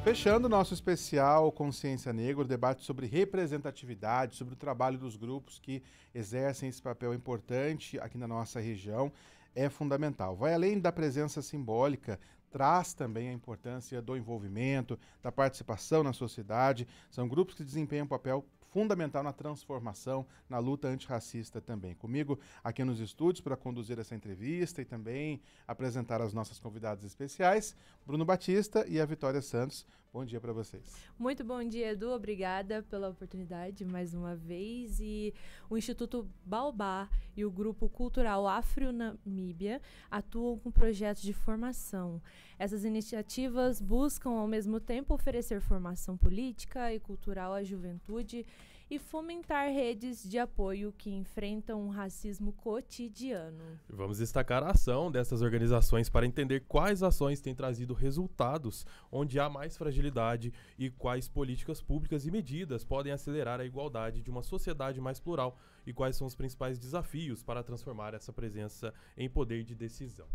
Fechando o nosso especial Consciência Negra, o debate sobre representatividade, sobre o trabalho dos grupos que exercem esse papel importante aqui na nossa região, é fundamental. Vai além da presença simbólica, traz também a importância do envolvimento, da participação na sociedade. São grupos que desempenham um papel fundamental na transformação, na luta antirracista também. Comigo aqui nos estúdios para conduzir essa entrevista e também apresentar as nossas convidadas especiais, Bruno Batista e a Vitória Santos. Bom dia para vocês. Muito bom dia, Edu. Obrigada pela oportunidade mais uma vez. E o Instituto Baobá e o Grupo Cultural Afro-Namíbia atuam com projetos de formação. Essas iniciativas buscam, ao mesmo tempo, oferecer formação política e cultural à juventude e fomentar redes de apoio que enfrentam o racismo cotidiano. Vamos destacar a ação dessas organizações para entender quais ações têm trazido resultados, onde há mais fragilidade e quais políticas públicas e medidas podem acelerar a igualdade de uma sociedade mais plural e quais são os principais desafios para transformar essa presença em poder de decisão.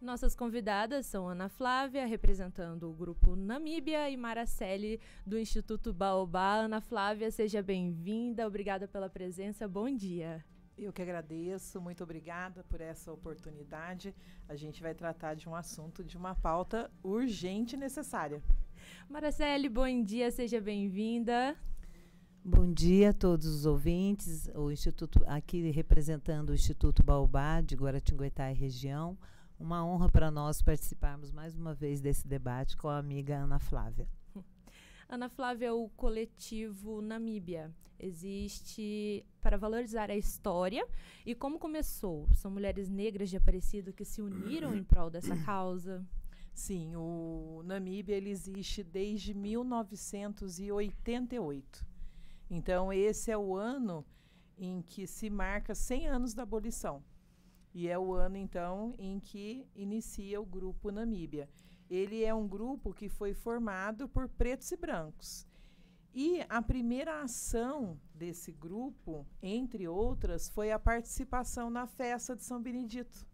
Nossas convidadas são Ana Flávia, representando o Grupo Namíbia, e Maraceli, do Instituto Baobá. Ana Flávia, seja bem-vinda, obrigada pela presença, bom dia. Eu que agradeço, muito obrigada por essa oportunidade. A gente vai tratar de um assunto, de uma pauta urgente e necessária. Maraceli, bom dia, seja bem-vinda. Bom dia a todos os ouvintes, o Instituto, aqui representando o Instituto Baobá de Guaratinguetá e região. Uma honra para nós participarmos mais uma vez desse debate com a amiga Ana Flávia. Ana Flávia, o coletivo Namíbia existe para valorizar a história e como começou. São mulheres negras de Aparecida que se uniram em prol dessa causa. Sim, o Namíbia ele existe desde 1988. Então, esse é o ano em que se marca 100 anos da abolição. E é o ano, então, em que inicia o Grupo Namíbia. Ele é um grupo que foi formado por pretos e brancos. E a primeira ação desse grupo, entre outras, foi a participação na festa de São Benedito,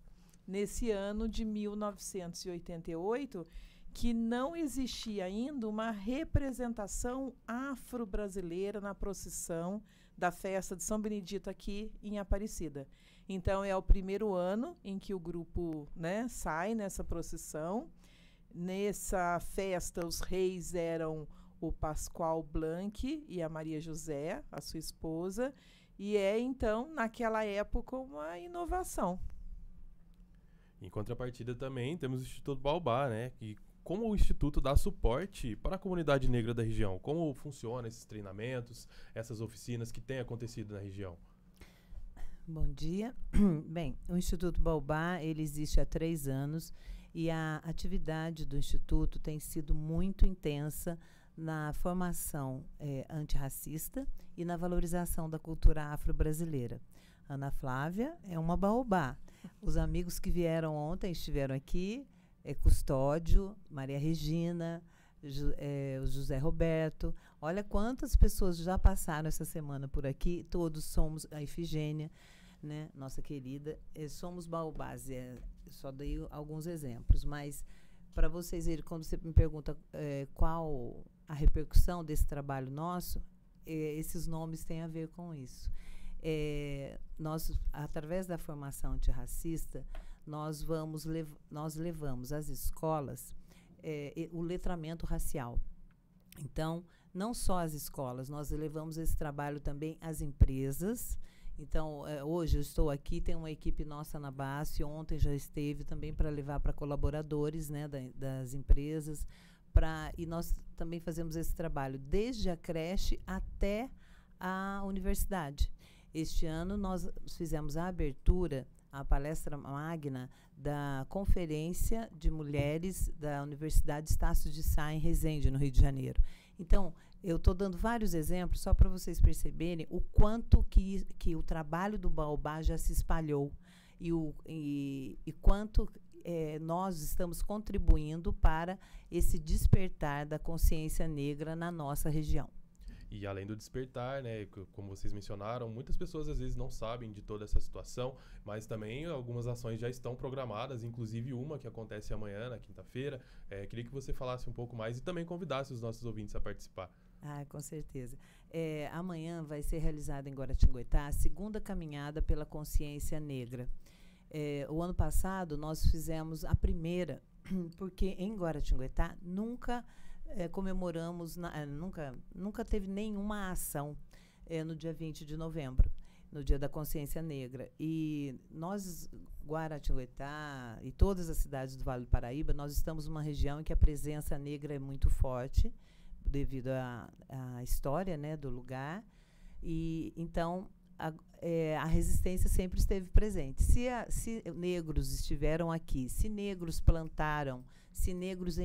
nesse ano de 1988, que não existia ainda uma representação afro-brasileira na procissão da festa de São Benedito aqui em Aparecida. Então, é o primeiro ano em que o grupo, né, sai nessa procissão. Nessa festa, os reis eram o Pascoal Blanc e a Maria José, a sua esposa, e é, então, naquela época, uma inovação. Em contrapartida também temos o Instituto Baobá, né, que como o Instituto dá suporte para a comunidade negra da região? Como funcionam esses treinamentos, essas oficinas que têm acontecido na região? Bom dia. Bem, o Instituto Baobá ele existe há 3 anos e a atividade do Instituto tem sido muito intensa na formação antirracista e na valorização da cultura afro-brasileira. Ana Flávia é uma Baobá. Os amigos que vieram ontem estiveram aqui, Custódio, Maria Regina, o José Roberto. Olha quantas pessoas já passaram essa semana por aqui. Todos somos a Ifigênia, né, nossa querida. Somos Baobás. Só dei alguns exemplos, mas para vocês verem, quando você me pergunta qual a repercussão desse trabalho nosso, esses nomes têm a ver com isso. Nós, através da formação antirracista, nós levamos às escolas o letramento racial. Então, não só as escolas, nós levamos esse trabalho também às empresas. Então, hoje eu estou aqui, tem uma equipe nossa na base, ontem já esteve também para levar para colaboradores, né, das empresas. E nós também fazemos esse trabalho desde a creche até a universidade. Este ano nós fizemos a abertura, a palestra magna da Conferência de Mulheres da Universidade Estácio de Sá, em Resende, no Rio de Janeiro. Então, eu estou dando vários exemplos só para vocês perceberem o quanto que o trabalho do Baobá já se espalhou e quanto nós estamos contribuindo para esse despertar da consciência negra na nossa região. E além do despertar, né, como vocês mencionaram, muitas pessoas às vezes não sabem de toda essa situação, mas também algumas ações já estão programadas, inclusive uma que acontece amanhã, na quinta-feira. Queria que você falasse um pouco mais e também convidasse os nossos ouvintes a participar. Ah, com certeza. Amanhã vai ser realizada em Guaratinguetá a segunda caminhada pela consciência negra. O ano passado nós fizemos a primeira, porque em Guaratinguetá nunca comemoramos, nunca teve nenhuma ação no dia 20 de novembro, no Dia da Consciência Negra. E nós, Guaratinguetá e todas as cidades do Vale do Paraíba, nós estamos numa região em que a presença negra é muito forte, devido à história, né, do lugar. E então a resistência sempre esteve presente. Se negros estiveram aqui, se negros plantaram, se negros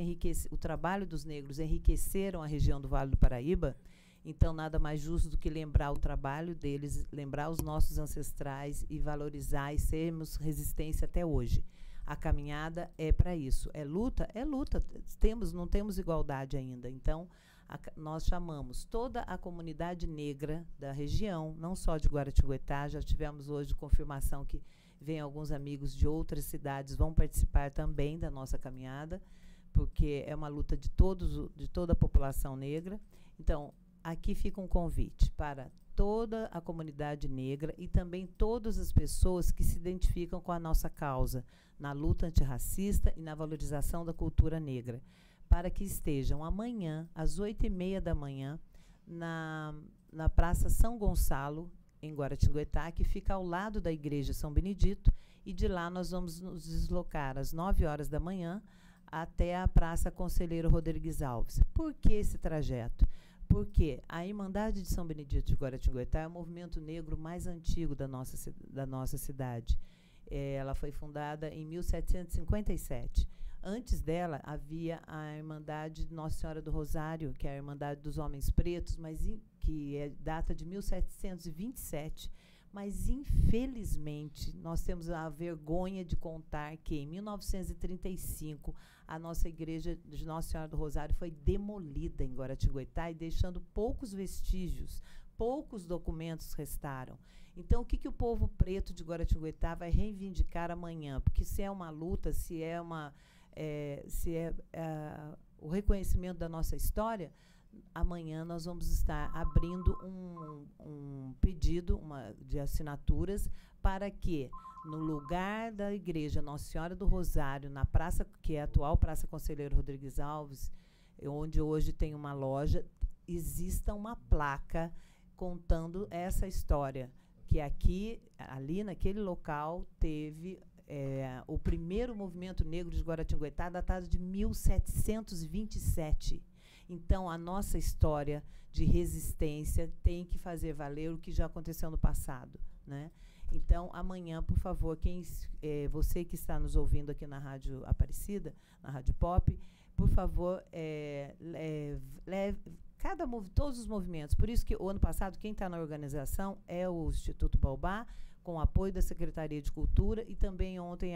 o trabalho dos negros enriqueceram a região do Vale do Paraíba, então nada mais justo do que lembrar o trabalho deles, lembrar os nossos ancestrais e valorizar e sermos resistência até hoje. A caminhada é para isso. É luta? É luta. Não temos igualdade ainda. Então, nós chamamos toda a comunidade negra da região, não só de Guaratinguetá. Já tivemos hoje confirmação que vem alguns amigos de outras cidades, vão participar também da nossa caminhada, porque é uma luta de toda a população negra. Então, aqui fica um convite para toda a comunidade negra e também todas as pessoas que se identificam com a nossa causa na luta antirracista e na valorização da cultura negra, para que estejam amanhã, às 8h30 da manhã, na Praça São Gonçalo, em Guaratinguetá, que fica ao lado da Igreja São Benedito, e de lá nós vamos nos deslocar às 9h da manhã até a Praça Conselheiro Rodrigues Alves. Por que esse trajeto? Porque a Irmandade de São Benedito de Guaratinguetá é o movimento negro mais antigo da nossa cidade. Ela foi fundada em 1757. Antes dela, havia a Irmandade Nossa Senhora do Rosário, que é a Irmandade dos Homens Pretos, que data de 1727. Mas, infelizmente, nós temos a vergonha de contar que, em 1935, a nossa igreja de Nossa Senhora do Rosário foi demolida em Guaratinguetá e deixando poucos vestígios, poucos documentos restaram. Então, o que o povo preto de Guaratinguetá vai reivindicar amanhã? Porque se é uma luta, se é o reconhecimento da nossa história, amanhã nós vamos estar abrindo um pedido de assinaturas para que, no lugar da igreja Nossa Senhora do Rosário, na praça, que é a atual Praça Conselheiro Rodrigues Alves, onde hoje tem uma loja, exista uma placa contando essa história, que ali naquele local teve o primeiro movimento negro de Guaratinguetá, datado de 1727. Então, a nossa história de resistência tem que fazer valer o que já aconteceu no passado, né? Então, amanhã, por favor, você que está nos ouvindo aqui na Rádio Aparecida, na Rádio Pop, por favor, leve todos os movimentos. Por isso que o ano passado, quem está na organização é o Instituto Baobá, com o apoio da Secretaria de Cultura, e também ontem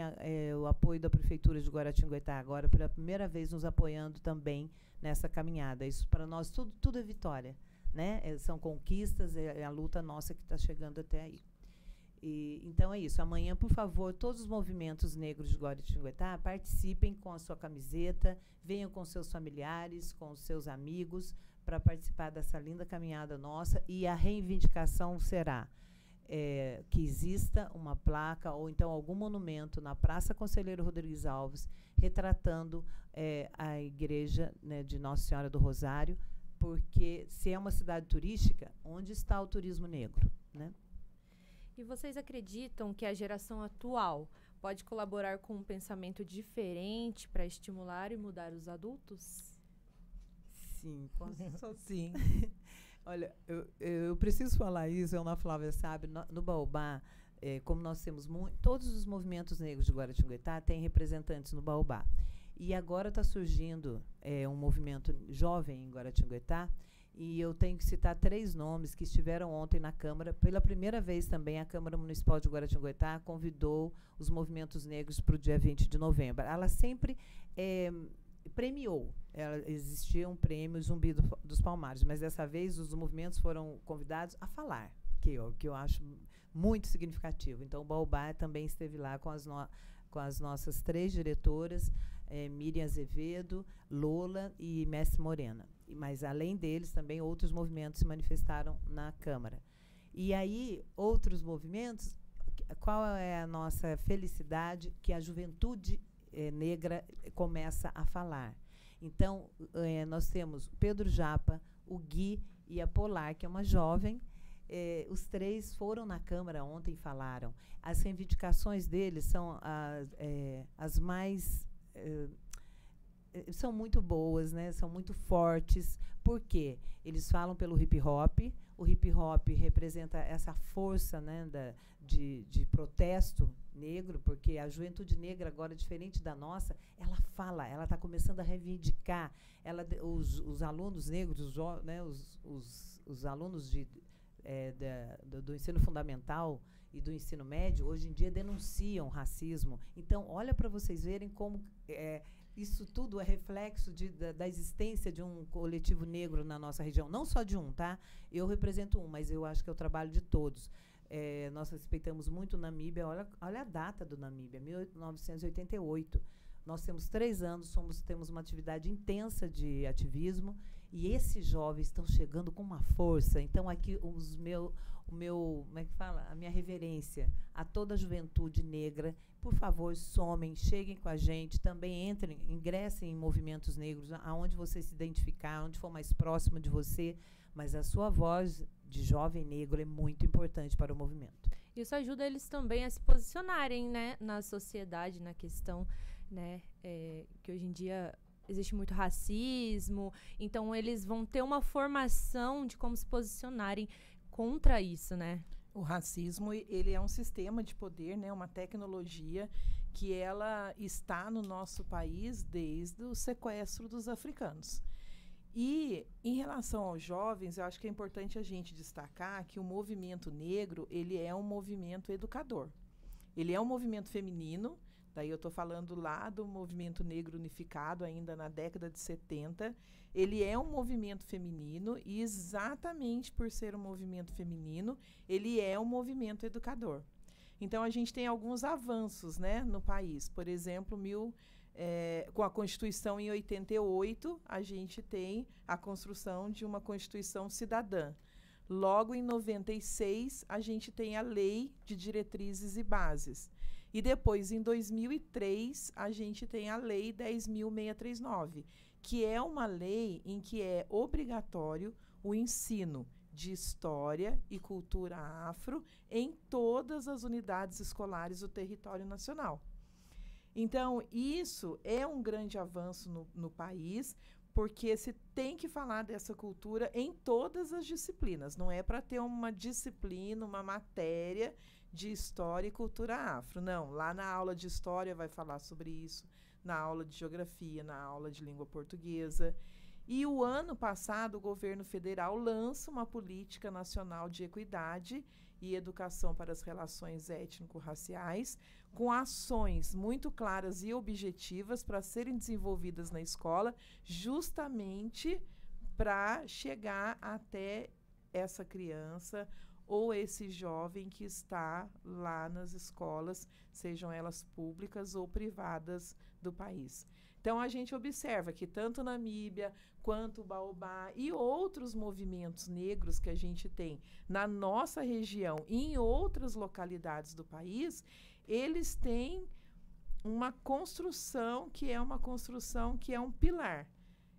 o apoio da Prefeitura de Guaratinguetá, agora pela primeira vez nos apoiando também nessa caminhada. Isso para nós tudo é vitória, né? São conquistas, é a luta nossa que está chegando até aí. Então é isso. Amanhã, por favor, todos os movimentos negros de Guaratinguetá participem com a sua camiseta, venham com seus familiares, com os seus amigos, para participar dessa linda caminhada nossa, e a reivindicação será que exista uma placa ou então algum monumento na Praça Conselheiro Rodrigues Alves retratando a igreja, né, de Nossa Senhora do Rosário, porque se é uma cidade turística, onde está o turismo negro, né? E vocês acreditam que a geração atual pode colaborar com um pensamento diferente para estimular e mudar os adultos? Sim, sim. Olha, eu preciso falar isso, a Ana Flávia sabe, no Baobá, como nós temos todos os movimentos negros de Guaratinguetá têm representantes no Baobá. E agora está surgindo um movimento jovem em Guaratinguetá, e eu tenho que citar 3 nomes que estiveram ontem na Câmara. Pela primeira vez também, a Câmara Municipal de Guaratinguetá convidou os movimentos negros para o dia 20 de novembro. Ela sempre premiou. Existia um prêmio Zumbi dos Palmares, mas dessa vez os movimentos foram convidados a falar, que eu acho muito significativo. Então, o Baobá também esteve lá com as nossas 3 diretoras, Miriam Azevedo, Lola e Mestre Morena. Mas, além deles, também outros movimentos se manifestaram na Câmara. E aí, outros movimentos, qual é a nossa felicidade? Que a juventude negra começa a falar. Então, nós temos o Pedro Japa, o Gui e a Polar, que é uma jovem. Os 3 foram na Câmara ontem e falaram. As reivindicações deles são as mais... são muito boas, né? São muito fortes. Por quê? Eles falam pelo hip-hop. O hip-hop representa essa força, né, de protesto negro, porque a juventude negra, agora, diferente da nossa, ela fala, ela está começando a reivindicar. Os alunos negros, os alunos do ensino fundamental e do ensino médio, hoje em dia denunciam racismo. Então, olha para vocês verem como isso tudo é reflexo da existência de um coletivo negro na nossa região. Não só de um, tá? Eu represento um, mas eu acho que é o trabalho de todos. Nós respeitamos muito o Namíbia. Olha a data do Namíbia, 1988. Nós temos 3 anos, temos uma atividade intensa de ativismo, e esses jovens estão chegando com uma força. Então, aqui, como é que fala? A minha reverência a toda a juventude negra. Por favor, cheguem com a gente, também ingressem em movimentos negros, aonde você se identificar, onde for mais próximo de você, mas a sua voz de jovem negro é muito importante para o movimento. Isso ajuda eles também a se posicionarem, né, na sociedade, na questão, né, que hoje em dia existe muito racismo, então eles vão ter uma formação de como se posicionarem contra isso, né? O racismo, ele é um sistema de poder, né, uma tecnologia que ela está no nosso país desde o sequestro dos africanos. E, em relação aos jovens, eu acho que é importante a gente destacar que o movimento negro, ele é um movimento educador. Ele é um movimento feminino, daí eu estou falando lá do movimento negro unificado, ainda na década de 70. Ele é um movimento feminino e, exatamente por ser um movimento feminino, ele é um movimento educador. Então, a gente tem alguns avanços, né, no país. Por exemplo, com a Constituição em 88, a gente tem a construção de uma Constituição cidadã. Logo, em 96, a gente tem a Lei de Diretrizes e Bases. E depois, em 2003, a gente tem a Lei 10.639, que é uma lei em que é obrigatório o ensino de história e cultura afro em todas as unidades escolares do território nacional. Então, isso é um grande avanço no país, porque se tem que falar dessa cultura em todas as disciplinas. Não é para ter uma disciplina, uma matéria de história e cultura afro. Não, lá na aula de história vai falar sobre isso, na aula de geografia, na aula de língua portuguesa. E o ano passado, o governo federal lança uma política nacional de equidade e educação para as relações étnico-raciais, com ações muito claras e objetivas para serem desenvolvidas na escola, justamente para chegar até essa criança ou esse jovem que está lá nas escolas, sejam elas públicas ou privadas do país. Então, a gente observa que tanto Namíbia quanto o Baobá e outros movimentos negros que a gente tem na nossa região e em outras localidades do país, eles têm uma construção que é um pilar.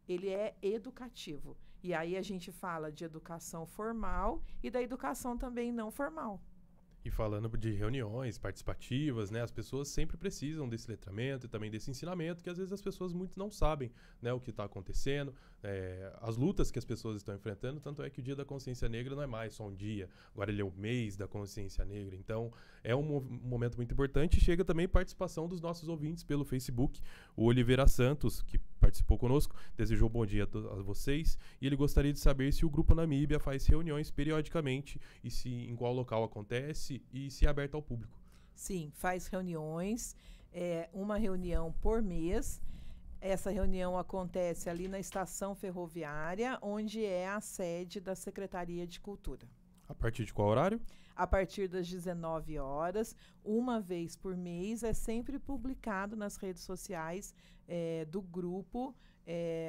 Ele é educativo. E aí a gente fala de educação formal e da educação também não formal. E falando de reuniões participativas, né, as pessoas sempre precisam desse letramento e também desse ensinamento, que às vezes as pessoas muito não sabem, né, o que está acontecendo, as lutas que as pessoas estão enfrentando. Tanto é que o Dia da Consciência Negra não é mais só um dia, agora ele é o mês da Consciência Negra. Então, é um momento muito importante. Chega também participação dos nossos ouvintes pelo Facebook. O Oliveira Santos, que participou conosco, desejou bom dia a vocês, e ele gostaria de saber se o Grupo Namíbia faz reuniões periodicamente e em qual local acontece e se é aberto ao público. Sim, faz reuniões, uma reunião por mês. Essa reunião acontece ali na estação ferroviária, onde é a sede da Secretaria de Cultura. A partir de qual horário? A partir das 19 horas, uma vez por mês, é sempre publicado nas redes sociais do grupo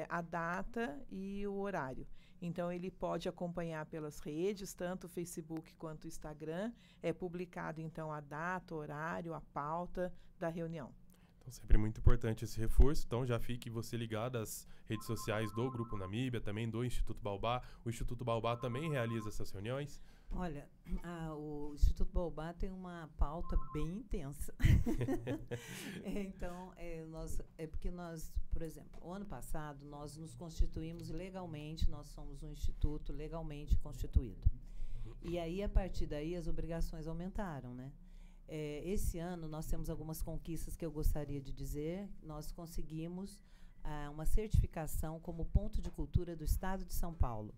a data e o horário. Então, ele pode acompanhar pelas redes, tanto o Facebook quanto o Instagram. É publicado, então, a data, o horário, a pauta da reunião. Então, sempre muito importante esse reforço. Então, já fique você ligado às redes sociais do Grupo Namíbia, também do Instituto Baobá. O Instituto Baobá também realiza essas reuniões? Olha, o Instituto Baobá tem uma pauta bem intensa. Então, porque nós, por exemplo, o ano passado, nós nos constituímos legalmente, nós somos um instituto legalmente constituído. E aí, a partir daí, as obrigações aumentaram, né? Esse ano, nós temos algumas conquistas que eu gostaria de dizer. Nós conseguimos uma certificação como ponto de cultura do Estado de São Paulo.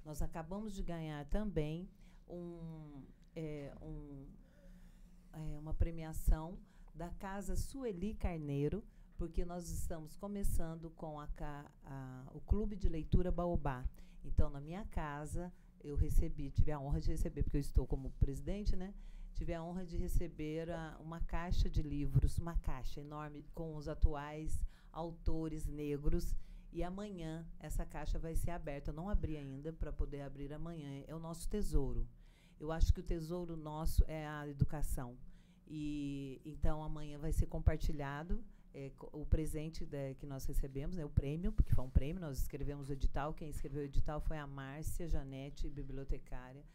Nós acabamos de ganhar também uma premiação da Casa Sueli Carneiro, porque nós estamos começando com o Clube de Leitura Baobá. Então, na minha casa, eu tive a honra de receber, porque eu estou como presidente, né? Tive a honra de receber uma caixa de livros, uma caixa enorme com os atuais autores negros. E amanhã essa caixa vai ser aberta. Eu não abri ainda, para poder abrir amanhã. É o nosso tesouro. Eu acho que o tesouro nosso é a educação. E então amanhã vai ser compartilhado o presente que nós recebemos, o prêmio, porque foi um prêmio. Nós escrevemos o edital. Quem escreveu o edital foi a Márcia Janete, bibliotecária.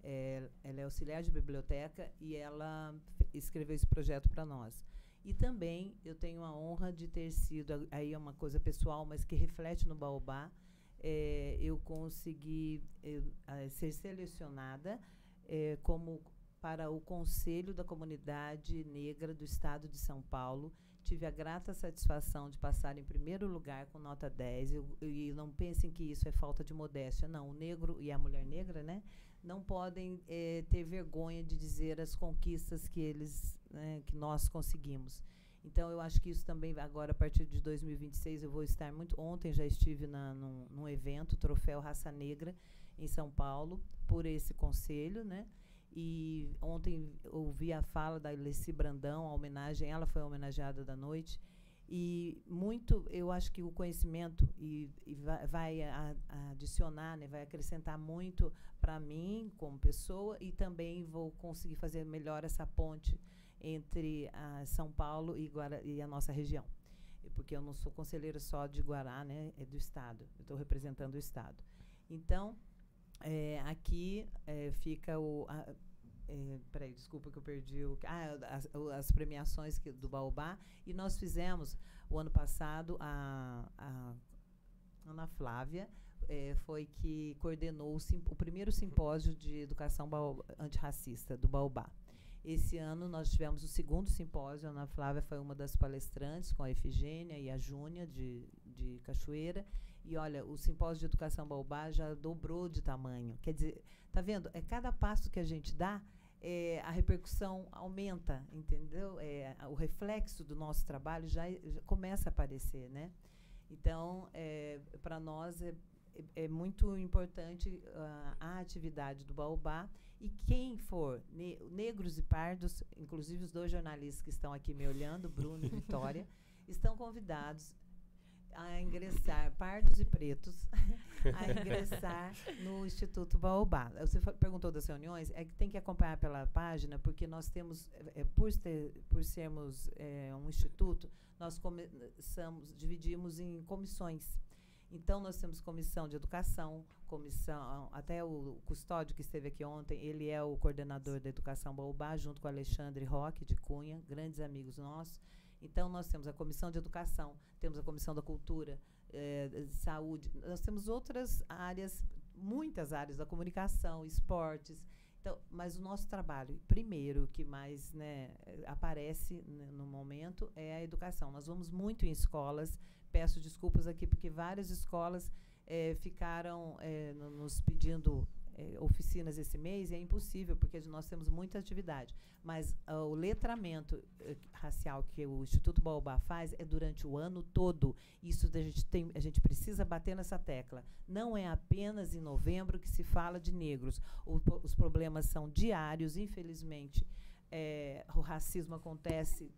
Ela é auxiliar de biblioteca e ela escreveu esse projeto para nós. E também eu tenho a honra de ter sido, aí é uma coisa pessoal, mas que reflete no Baobá, eu consegui ser selecionada para o Conselho da Comunidade Negra do Estado de São Paulo. Tive a grata satisfação de passar em primeiro lugar com nota 10. E não pensem que isso é falta de modéstia. Não, o negro e a mulher negra, né, não podem ter vergonha de dizer as conquistas que nós conseguimos. Então, eu acho que isso também, agora, a partir de 2026, eu vou estar ontem já estive num evento, Troféu Raça Negra, em São Paulo, por esse conselho, né? E ontem ouvi a fala da Alessi Brandão, a homenagem, ela foi a homenageada da noite. E eu acho que o conhecimento vai adicionar, né, vai acrescentar muito para mim como pessoa, e também vou conseguir fazer melhor essa ponte entre São Paulo e a nossa região. Porque eu não sou conselheira só de Guará, né, é do Estado, eu estou representando o Estado. Então, aqui fica peraí, desculpa que eu perdi as premiações do Baobá. E nós fizemos, o ano passado, a Ana Flávia foi que coordenou o primeiro simpósio de educação antirracista do Baobá. Esse ano nós tivemos o segundo simpósio. A Ana Flávia foi uma das palestrantes, com a Efigênia e a Júnia, de Cachoeira. E, olha, o simpósio de educação Baobá já dobrou de tamanho. Quer dizer, tá vendo? Cada passo que a gente dá, a repercussão aumenta, entendeu? O reflexo do nosso trabalho já começa a aparecer, né? Então, para nós é muito importante a atividade do Baobá. E quem for, negros e pardos, inclusive os 2 jornalistas que estão aqui me olhando, Bruno e Vitória, estão convidados a ingressar, pardos e pretos, a ingressar no Instituto Baobá. Você perguntou das reuniões, que tem que acompanhar pela página, porque nós temos, por sermos um instituto, nós dividimos em comissões. Então, nós temos comissão de educação, até o Custódio, que esteve aqui ontem, ele é o coordenador da Educação Baobá, junto com o Alexandre Roque, de Cunha, grandes amigos nossos. Então, nós temos a comissão de educação, temos a comissão da cultura, de saúde, nós temos outras áreas, muitas áreas da comunicação, esportes. Então, mas o nosso trabalho, primeiro, que mais, né, aparece no momento, é a educação. Nós vamos muito em escolas. Peço desculpas aqui, porque várias escolas ficaram nos pedindo oficinas esse mês, é impossível, porque nós temos muita atividade. Mas o letramento racial que o Instituto Baobá faz é durante o ano todo. Isso a gente precisa bater nessa tecla. Não é apenas em novembro que se fala de negros. Os problemas são diários, infelizmente. O racismo acontece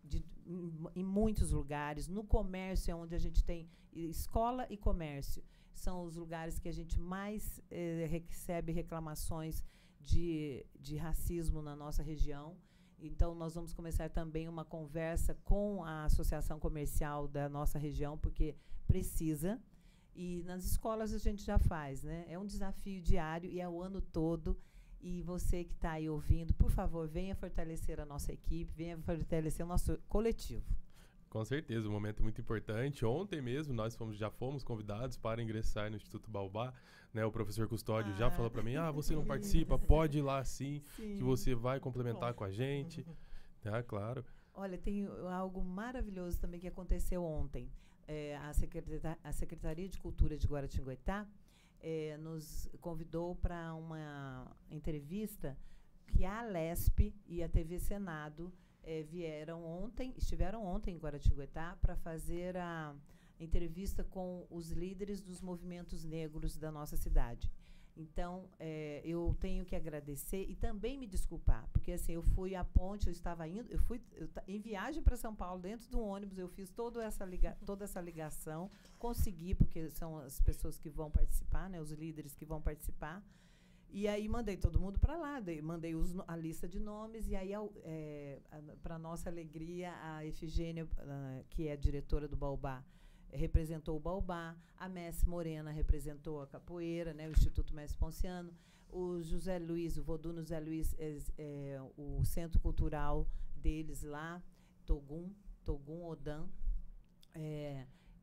em muitos lugares. No comércio é onde a gente tem escola e comércio. São os lugares que a gente mais recebe reclamações de racismo na nossa região. Então, nós vamos começar também uma conversa com a associação comercial da nossa região, porque precisa. E nas escolas a gente já faz, né? É um desafio diário e é o ano todo. E você que está aí ouvindo, por favor, venha fortalecer a nossa equipe, venha fortalecer o nosso coletivo. Com certeza, um momento muito importante. Ontem mesmo nós já fomos convidados para ingressar no Instituto Baobá, né? O professor Custódio já falou para mim, você não participa, pode ir lá sim, que você vai complementar com a gente. Claro. Olha, tem algo maravilhoso também que aconteceu ontem. A Secretaria de Cultura de Guaratinguetá nos convidou para uma entrevista que a Alesp e a TV Senado estiveram ontem em Guaratinguetá para fazer a entrevista com os líderes dos movimentos negros da nossa cidade. Então, eu tenho que agradecer e também me desculpar, porque assim, eu fui à ponte, eu fui em viagem para São Paulo, dentro de um ônibus, eu fiz toda essa ligação, consegui, porque são as pessoas que vão participar, né, os líderes que vão participar. E aí mandei todo mundo para lá, mandei a lista de nomes, e aí, para nossa alegria, a Efigênia, que é a diretora do Baobá, representou o Baobá, a Messi Morena representou a capoeira, né, o Instituto Messi Ponciano, o José Luiz, o Vodun José Luiz, o centro cultural deles lá, Togum Odan,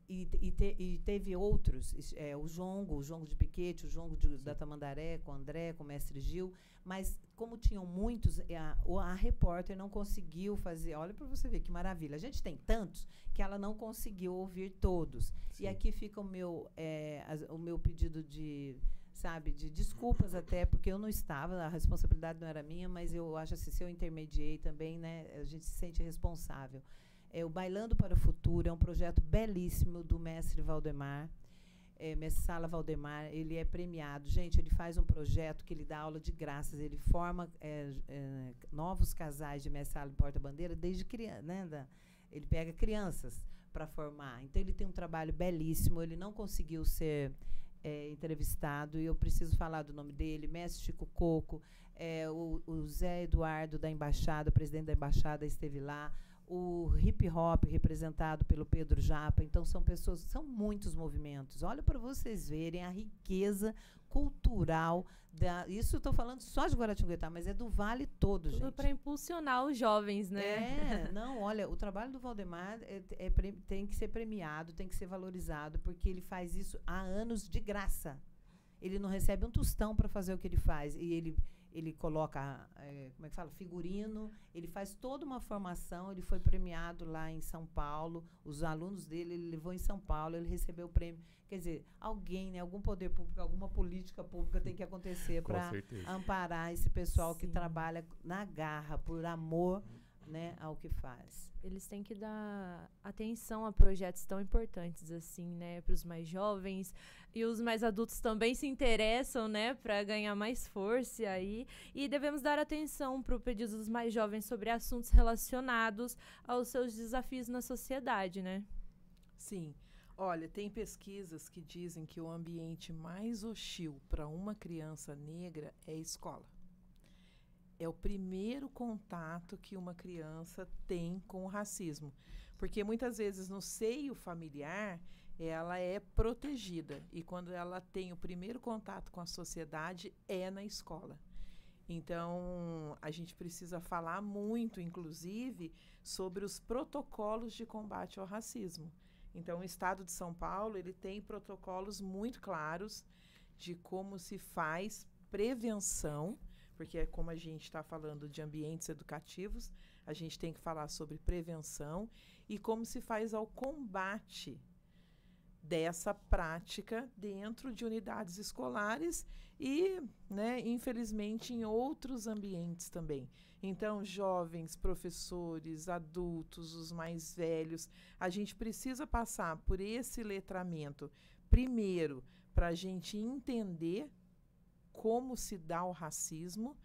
e teve outros, o Jongo de Piquete, o Jongo da Tamandaré, com o André, com o mestre Gil, mas como tinham muitos, a repórter não conseguiu fazer, olha para você ver que maravilha, a gente tem tantos que ela não conseguiu ouvir todos. Sim. E aqui fica o meu pedido de desculpas até, porque eu não estava, a responsabilidade não era minha, mas eu acho assim, se eu intermediei também, né, a gente se sente responsável. O Bailando para o Futuro é um projeto belíssimo do mestre Valdemar, mestre Sala Valdemar, ele é premiado. Gente, ele faz um projeto que ele dá aula de graças, ele forma novos casais de mestre Sala e porta-bandeira desde criança, né? Ele pega crianças para formar. Então, ele tem um trabalho belíssimo, ele não conseguiu ser entrevistado, e eu preciso falar do nome dele, mestre Chico Coco, o Zé Eduardo da Embaixada, o presidente da Embaixada esteve lá, o hip hop representado pelo Pedro Japa. Então são muitos movimentos. Olha para vocês verem a riqueza cultural isso eu estou falando só de Guaratinguetá, mas é do Vale todo, gente. Tudo para impulsionar os jovens, né? Não, olha, o trabalho do Valdemar tem que ser premiado, tem que ser valorizado, porque ele faz isso há anos de graça. Ele não recebe um tostão para fazer o que ele faz. E ele coloca, como é que fala? Figurino, ele faz toda uma formação, ele foi premiado lá em São Paulo, os alunos dele, ele levou em São Paulo, ele recebeu o prêmio. Quer dizer, alguém, né, algum poder público, alguma política pública tem que acontecer para amparar esse pessoal que trabalha na garra, por amor, né, ao que faz. Eles têm que dar atenção a projetos tão importantes assim, né, para os mais jovens, e os mais adultos também se interessam, né, para ganhar mais força aí, e devemos dar atenção para o pedido dos mais jovens sobre assuntos relacionados aos seus desafios na sociedade, né? Sim. Olha, tem pesquisas que dizem que o ambiente mais hostil para uma criança negra é a escola. É o primeiro contato que uma criança tem com o racismo. Porque muitas vezes no seio familiar ela é protegida. E quando ela tem o primeiro contato com a sociedade é na escola. Então, a gente precisa falar muito, inclusive, sobre os protocolos de combate ao racismo. Então, o Estado de São Paulo ele tem protocolos muito claros de como se faz prevenção, porque como a gente está falando de ambientes educativos, a gente tem que falar sobre prevenção e como se faz ao combate dessa prática dentro de unidades escolares e, né, infelizmente, em outros ambientes também. Então, jovens, professores, adultos, os mais velhos, a gente precisa passar por esse letramento, primeiro, para a gente entender como se dá o racismo,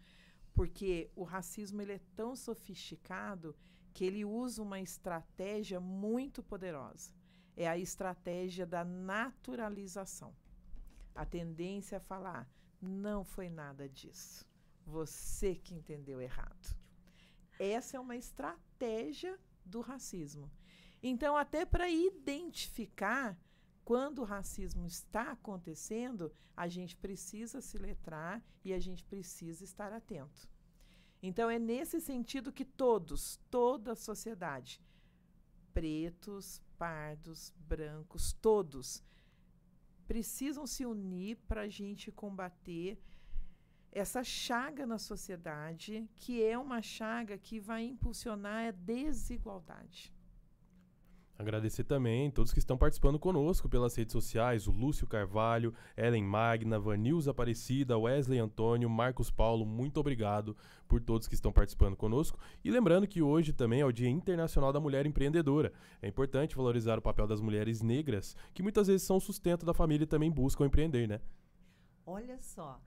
porque o racismo ele é tão sofisticado que ele usa uma estratégia muito poderosa. É a estratégia da naturalização. A tendência a falar, não foi nada disso. Você que entendeu errado. Essa é uma estratégia do racismo. Então, até para identificar quando o racismo está acontecendo, a gente precisa se letrar e a gente precisa estar atento. Então, é nesse sentido que toda a sociedade, pretos, pardos, brancos, todos, precisam se unir para a gente combater essa chaga na sociedade, que é uma chaga que vai impulsionar a desigualdade. Agradecer também todos que estão participando conosco pelas redes sociais, o Lúcio Carvalho, Ellen Magna, Vanilza Aparecida, Wesley Antônio, Marcos Paulo, muito obrigado por todos que estão participando conosco. E lembrando que hoje também é o Dia Internacional da Mulher Empreendedora. É importante valorizar o papel das mulheres negras, que muitas vezes são o sustento da família e também buscam empreender, né? Olha só,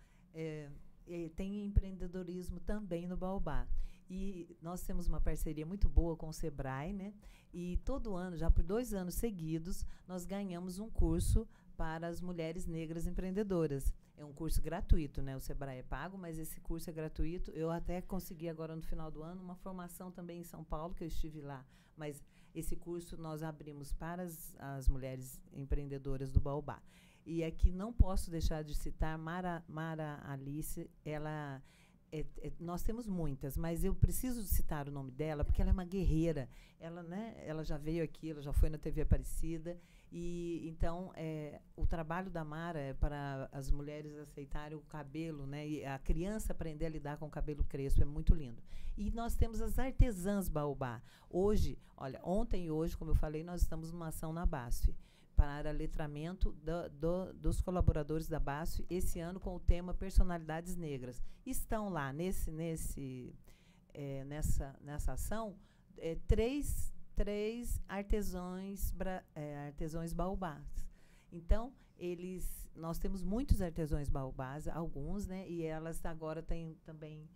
tem empreendedorismo também no Baobá. E nós temos uma parceria muito boa com o Sebrae, né? E todo ano, já por 2 anos seguidos, nós ganhamos um curso para as mulheres negras empreendedoras. É um curso gratuito, né? O Sebrae é pago, mas esse curso é gratuito. Eu até consegui agora no final do ano uma formação também em São Paulo, que eu estive lá. Mas esse curso nós abrimos para as mulheres empreendedoras do Baobá. E aqui não posso deixar de citar Mara Alice, ela... nós temos muitas, mas eu preciso citar o nome dela, porque ela é uma guerreira. Ela, né, ela já veio aqui, ela já foi na TV Aparecida. E, então, o trabalho da Mara é para as mulheres aceitarem o cabelo, né, e a criança aprender a lidar com o cabelo crespo. É muito lindo. E nós temos as artesãs Baobá. Hoje, olha, ontem e hoje, como eu falei, nós estamos numa ação na BASF para letramento dos colaboradores da BASF, esse ano com o tema Personalidades Negras. Estão lá, nessa ação, 3 artesãos baobás. Então, nós temos muitos artesãos baobás, alguns, né, e elas agora têm também...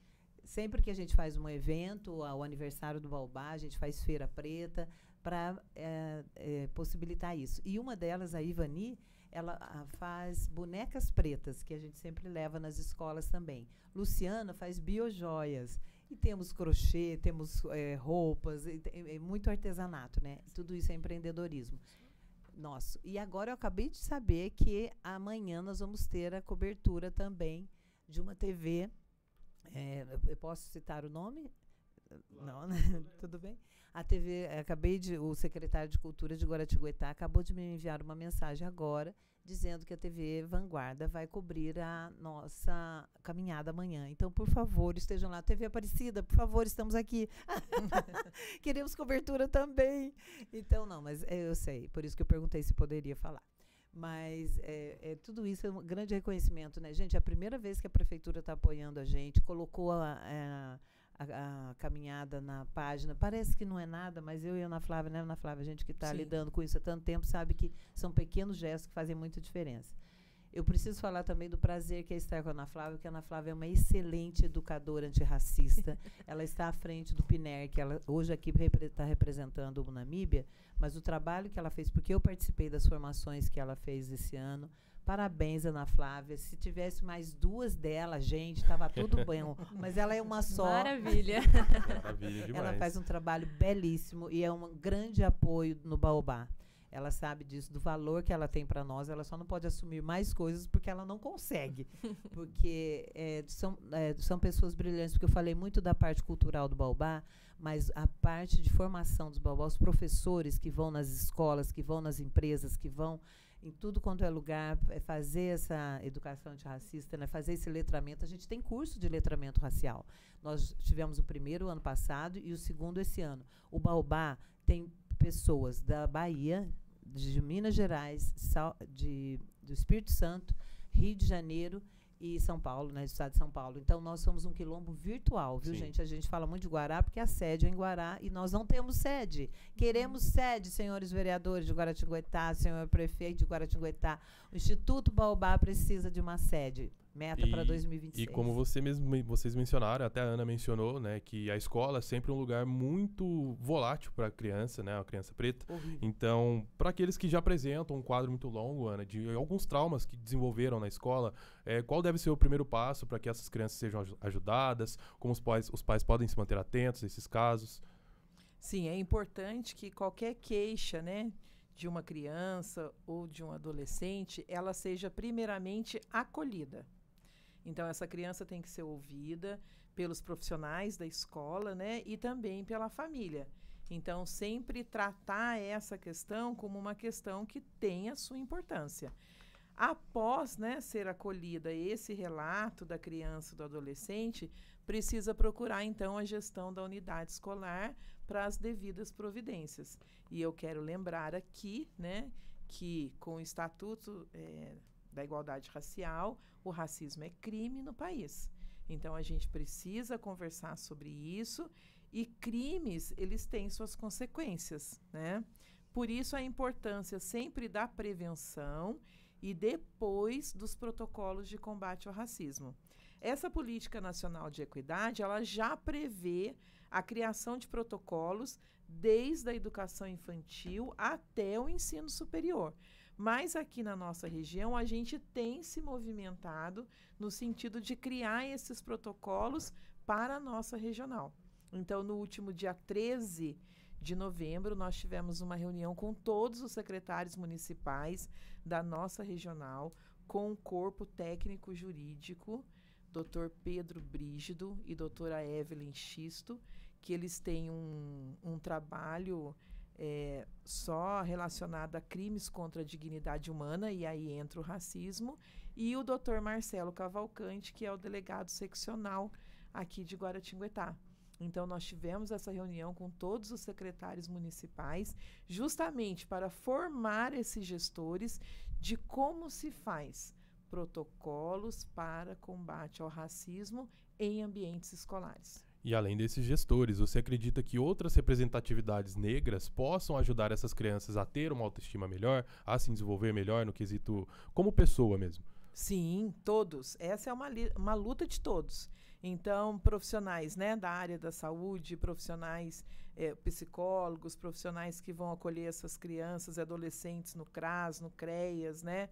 Sempre que a gente faz um evento, o aniversário do Baobá, a gente faz feira preta, para possibilitar isso. E uma delas, a Ivani, ela faz bonecas pretas, que a gente sempre leva nas escolas também. Luciana faz biojoias. E temos crochê, temos roupas, muito artesanato, né? Tudo isso é empreendedorismo nosso. E agora eu acabei de saber que amanhã nós vamos ter a cobertura também de uma TV. Eu posso citar o nome? Não, né? Tudo bem? A TV, o secretário de Cultura de Guaratinguetá acabou de me enviar uma mensagem agora, dizendo que a TV Vanguarda vai cobrir a nossa caminhada amanhã. Então, por favor, estejam lá. TV Aparecida, por favor, estamos aqui. Queremos cobertura também. Então, não, mas eu sei, por isso que eu perguntei se poderia falar. Mas tudo isso é um grande reconhecimento, né? Gente, é a primeira vez que a prefeitura está apoiando a gente, colocou a caminhada na página. Parece que não é nada, mas eu e a Ana Flávia, né, Ana Flávia, a gente que está lidando com isso há tanto tempo, sabe que são pequenos gestos que fazem muita diferença. Eu preciso falar também do prazer que é estar com a Ana Flávia, porque a Ana Flávia é uma excelente educadora antirracista. Ela está à frente do PNER, que ela hoje aqui está representando o Namíbia, mas o trabalho que ela fez, porque eu participei das formações que ela fez esse ano. Parabéns, Ana Flávia. Se tivesse mais 2 dela, gente, estava tudo bem. Mas ela é uma só. Maravilha. Maravilha demais. Ela faz um trabalho belíssimo e é um grande apoio no Baobá. Ela sabe disso, do valor que ela tem para nós. Ela só não pode assumir mais coisas porque ela não consegue. Porque são pessoas brilhantes. Porque eu falei muito da parte cultural do Baobá, mas a parte de formação dos Baobá, os professores que vão nas escolas, que vão nas empresas, que vão em tudo quanto é lugar, fazer essa educação antirracista, né, fazer esse letramento. A gente tem curso de letramento racial. Nós tivemos o primeiro ano passado e o segundo esse ano. O Baobá tem pessoas da Bahia, de Minas Gerais, do Espírito Santo, Rio de Janeiro e São Paulo, né, do estado de São Paulo. Então, nós somos um quilombo virtual, viu, Sim. gente? A gente fala muito de Guará, porque a sede é em Guará e nós não temos sede. Queremos sede, senhores vereadores de Guaratinguetá, senhor prefeito de Guaratinguetá. O Instituto Baobá precisa de uma sede. Meta para 2026. E como vocês mencionaram, até a Ana mencionou, né, que a escola é sempre um lugar muito volátil para a criança, né, a criança preta. Horrível. Então, para aqueles que já apresentam um quadro muito longo, Ana, de alguns traumas que desenvolveram na escola, qual deve ser o primeiro passo para que essas crianças sejam ajudadas? Como os pais podem se manter atentos a esses casos? Sim, é importante que qualquer queixa, né, de uma criança ou de um adolescente, ela seja primeiramente acolhida. Então, essa criança tem que ser ouvida pelos profissionais da escola, né, e também pela família. Então, sempre tratar essa questão como uma questão que tem a sua importância. Após, né, ser acolhida esse relato da criança e do adolescente, precisa procurar, então, a gestão da unidade escolar para as devidas providências. E eu quero lembrar aqui, né, que com o Estatuto da Igualdade Racial, o racismo é crime no país. Então, a gente precisa conversar sobre isso e crimes, eles têm suas consequências, né? Por isso, a importância sempre da prevenção e depois dos protocolos de combate ao racismo. Essa Política Nacional de Equidade, ela já prevê a criação de protocolos desde a educação infantil até o ensino superior. Mas aqui na nossa região, a gente tem se movimentado no sentido de criar esses protocolos para a nossa regional. Então, no último dia 13 de novembro, nós tivemos uma reunião com todos os secretários municipais da nossa regional, com o corpo técnico jurídico, Dr. Pedro Brígido e doutora Evelyn Xisto, que eles têm um trabalho só relacionado a crimes contra a dignidade humana, e aí entra o racismo, e o Dr. Marcelo Cavalcante, que é o delegado seccional aqui de Guaratinguetá. Então, nós tivemos essa reunião com todos os secretários municipais, justamente para formar esses gestores de como se faz protocolos para combate ao racismo em ambientes escolares. E além desses gestores, você acredita que outras representatividades negras possam ajudar essas crianças a ter uma autoestima melhor, a se desenvolver melhor no quesito como pessoa mesmo? Sim, todos. Essa é uma luta de todos. Então, profissionais, né, da área da saúde, profissionais psicólogos, profissionais que vão acolher essas crianças e adolescentes no CRAS, no CREAS, né?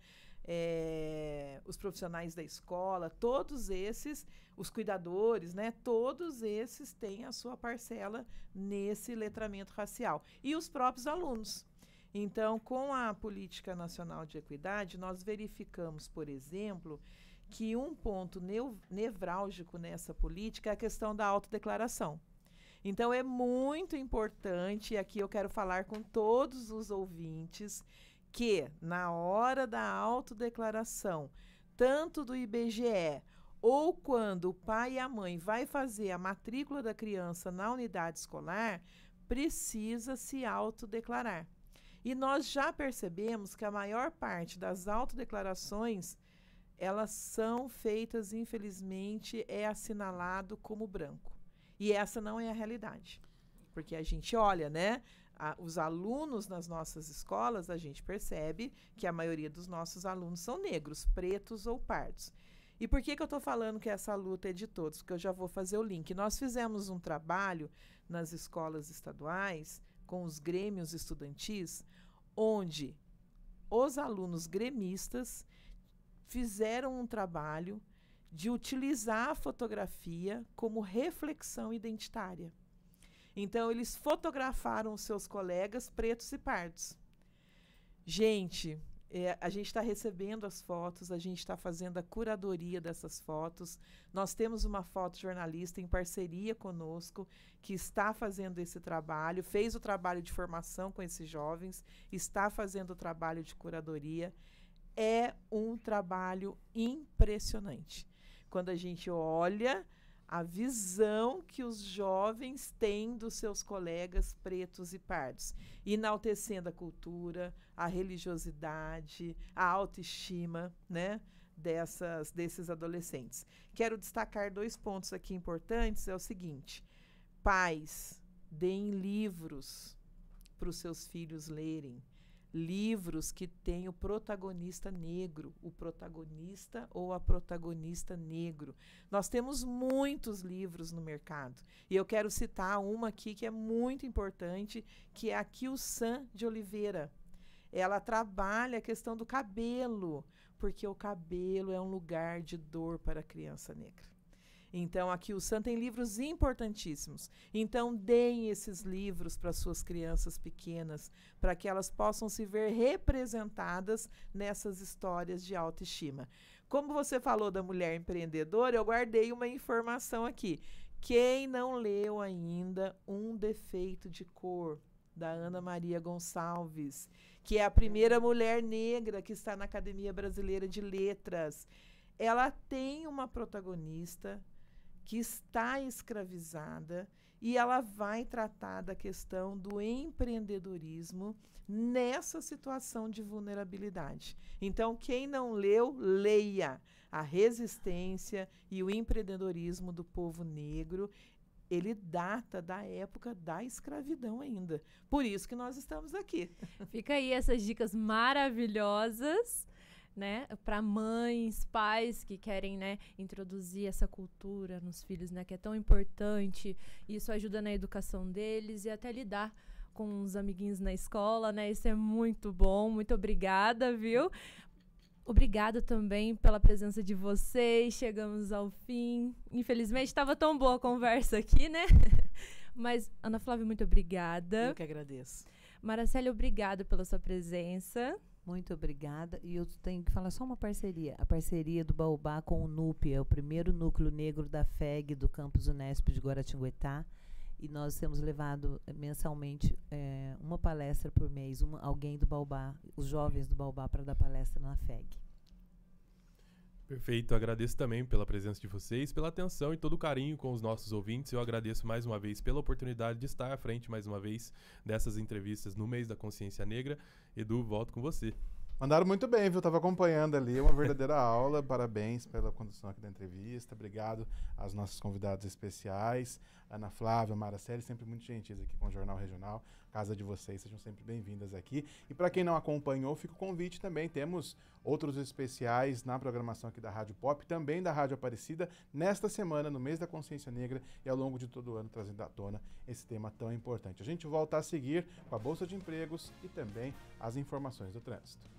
Os profissionais da escola, todos esses, os cuidadores, né, todos esses têm a sua parcela nesse letramento racial. E os próprios alunos. Então, com a Política Nacional de Equidade, nós verificamos, por exemplo, que um ponto nevrálgico nessa política é a questão da autodeclaração. Então, é muito importante, e aqui eu quero falar com todos os ouvintes, que na hora da autodeclaração, tanto do IBGE, ou quando o pai e a mãe vai fazer a matrícula da criança na unidade escolar, precisa se autodeclarar. E nós já percebemos que a maior parte das autodeclarações, elas são feitas, infelizmente, assinalado como branco. E essa não é a realidade. Porque a gente olha, né? Os alunos nas nossas escolas, a gente percebe que a maioria dos nossos alunos são negros, pretos ou pardos. E por que eu estou falando que essa luta é de todos? Porque eu já vou fazer o link. Nós fizemos um trabalho nas escolas estaduais, com os grêmios estudantis, onde os alunos gremistas fizeram um trabalho de utilizar a fotografia como reflexão identitária. Então, eles fotografaram os seus colegas pretos e pardos. Gente, a gente está recebendo as fotos, a gente está fazendo a curadoria dessas fotos. Nós temos uma fotojornalista em parceria conosco que está fazendo esse trabalho, fez o trabalho de formação com esses jovens, está fazendo o trabalho de curadoria. É um trabalho impressionante. Quando a gente olha a visão que os jovens têm dos seus colegas pretos e pardos, enaltecendo a cultura, a religiosidade, a autoestima, né, desses adolescentes. Quero destacar 2 pontos aqui importantes, é o seguinte: pais, deem livros para os seus filhos lerem, livros que têm o protagonista negro, o protagonista ou a protagonista negro. Nós temos muitos livros no mercado. E eu quero citar uma aqui que é muito importante, que é a Kilsan de Oliveira. Ela trabalha a questão do cabelo, porque o cabelo é um lugar de dor para a criança negra. Então, aqui o Sam tem livros importantíssimos. Então, deem esses livros para suas crianças pequenas, para que elas possam se ver representadas nessas histórias de autoestima. Como você falou da mulher empreendedora, eu guardei uma informação aqui. Quem não leu ainda Um Defeito de Cor, da Ana Maria Gonçalves, que é a primeira mulher negra que está na Academia Brasileira de Letras, ela tem uma protagonista que está escravizada e ela vai tratar da questão do empreendedorismo nessa situação de vulnerabilidade. Então, quem não leu, leia. A resistência e o empreendedorismo do povo negro, ele data da época da escravidão ainda. Por isso que nós estamos aqui. Fica aí essas dicas maravilhosas, né, para mães, pais que querem, né, introduzir essa cultura nos filhos, né, que é tão importante. Isso ajuda na educação deles e até lidar com os amiguinhos na escola, né? Isso é muito bom. Muito obrigada, viu? Obrigada também pela presença de vocês. Chegamos ao fim. Infelizmente, estava tão boa a conversa aqui, né? Mas, Ana Flávia, muito obrigada. Eu que agradeço. Maracélia, obrigada pela sua presença. Muito obrigada. E eu tenho que falar só uma parceria. A parceria do Baobá com o NUP, é o primeiro núcleo negro da FEG do campus Unesp de Guaratinguetá. E nós temos levado mensalmente uma palestra por mês, alguém do Baobá, os jovens do Baobá, para dar palestra na FEG. Perfeito, agradeço também pela presença de vocês, pela atenção e todo o carinho com os nossos ouvintes. Eu agradeço mais uma vez pela oportunidade de estar à frente mais uma vez dessas entrevistas no mês da Consciência Negra. Edu, volto com você. Mandaram muito bem, viu? Tava acompanhando ali, uma verdadeira aula. Parabéns pela condução aqui da entrevista. Obrigado aos nossos convidados especiais, Ana Flávia, Maracélia, sempre muito gentis aqui com o Jornal Regional. Casa de vocês, sejam sempre bem-vindas aqui. E para quem não acompanhou, fica o convite também. Temos outros especiais na programação aqui da Rádio Pop, também da Rádio Aparecida, nesta semana, no mês da Consciência Negra e ao longo de todo o ano, trazendo à tona esse tema tão importante. A gente volta a seguir com a Bolsa de Empregos e também as informações do trânsito.